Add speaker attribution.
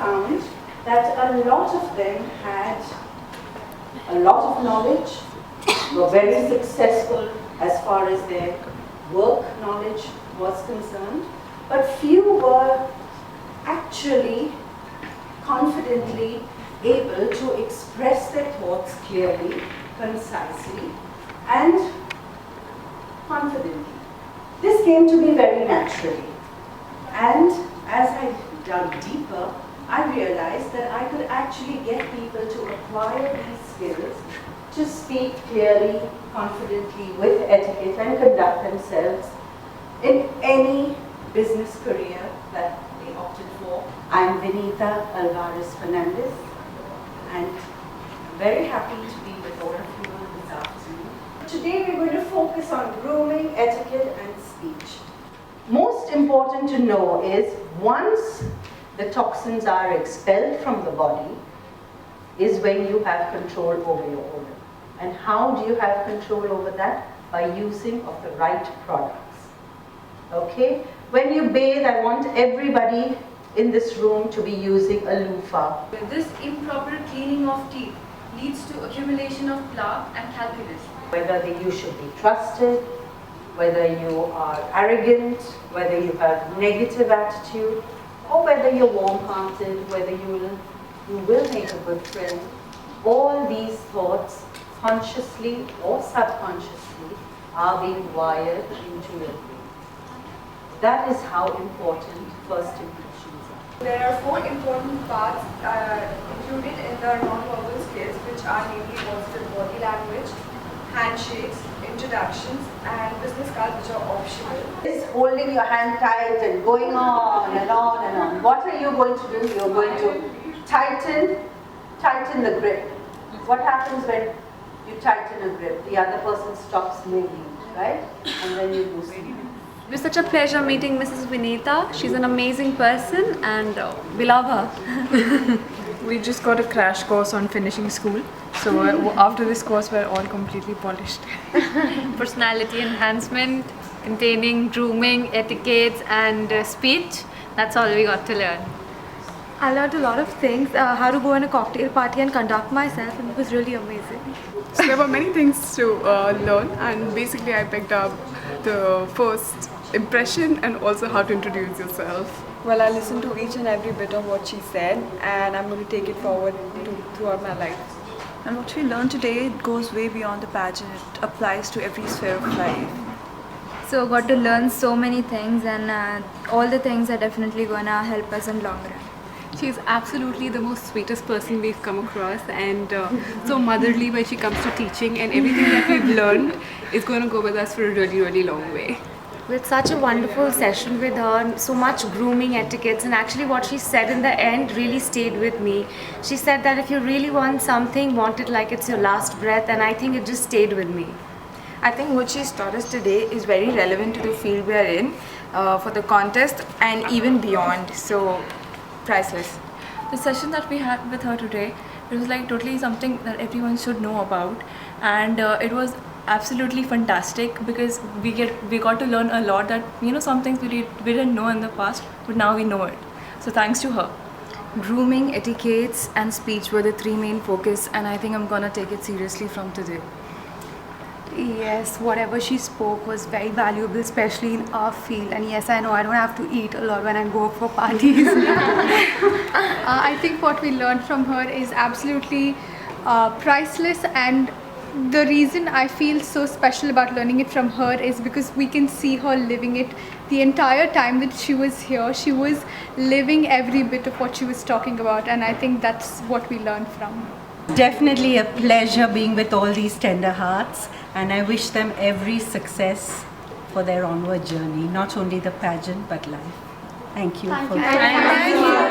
Speaker 1: found that a lot of them had a lot of knowledge, were very successful as far as their work knowledge was concerned, but few were actually confidently able to express their thoughts clearly, concisely, and confidently. This came to me very naturally. And as I dug deeper, I realized that I could actually get people to acquire these skills to speak clearly, confidently, with etiquette, and conduct themselves in any business career that they opted for. I'm Vinita Alvarez Fernandez, and I'm very happy to be with all of you this afternoon. Today we're going to focus on grooming, etiquette, and speech. Most important to know is once the toxins are expelled from the body is when you have control over your odor. And how do you have control over that? By using of the right products. Okay? When you bathe, I want everybody in this room to be using a loofah.
Speaker 2: This improper cleaning of teeth leads to accumulation of plaque and calculus.
Speaker 1: Whether you should be trusted, whether you are arrogant, whether you have negative attitude, or whether you're warm-hearted, whether you will make a good friend, all these thoughts, consciously or subconsciously, are being wired into your brain. That is how important first impressions are.
Speaker 3: There are 4 important parts included in the non-verbal skills, which are namely positive body language, handshakes, introductions, and business cards, which are optional.
Speaker 1: Is holding your hand tight and going on and on and on. What are you going to do? You're going to tighten the grip. What happens when you tighten a grip? The other person stops moving, right? And then you loosen it.
Speaker 4: It was such a pleasure meeting Mrs. Vinita. She's an amazing person and we love her.
Speaker 5: We just got a crash course on finishing school. So after this course, we're all completely polished.
Speaker 4: Personality enhancement, containing grooming, etiquettes and speech. That's all we got to learn.
Speaker 6: I learned a lot of things, how to go in a cocktail party and conduct myself, and it was really amazing.
Speaker 5: So there were many things to learn, and basically I picked up the first impression and also how to introduce yourself.
Speaker 7: Well, I listened to each and every bit of what she said, and I'm going to take it forward throughout my life.
Speaker 8: And what we learned today, it goes way beyond the pageant. It applies to every sphere of life.
Speaker 6: So got to learn so many things, and all the things are definitely gonna help us in long run.
Speaker 9: She's absolutely the most sweetest person we've come across, and so motherly when she comes to teaching, and everything that we've learned is going to go with us for a really, really long way.
Speaker 10: We had such a wonderful session with her, so much grooming etiquettes, and actually what she said in the end really stayed with me. She said that if you really want something, want it like it's your last breath, and I think it just stayed with me.
Speaker 11: I think what she's taught us today is very relevant to the field we are in, for the contest and even beyond, so priceless.
Speaker 12: The session that we had with her today, it was like totally something that everyone should know about, and it was absolutely fantastic because we got to learn a lot that, some things we didn't know in the past, but now we know it. So thanks to her.
Speaker 13: Grooming, etiquettes and speech were the 3 main focus, and I think I'm gonna take it seriously from today.
Speaker 14: Yes, whatever she spoke was very valuable, especially in our field. And yes, I know I don't have to eat a lot when I go for parties.
Speaker 15: I think what we learned from her is absolutely priceless, and the reason I feel so special about learning it from her is because we can see her living it the entire time that she was here. She was living every bit of what she was talking about, and I think that's what we learned from her.
Speaker 1: Definitely a pleasure being with all these tender hearts, and I wish them every success for their onward journey, not only the pageant but life. Thank you.
Speaker 15: Thank you.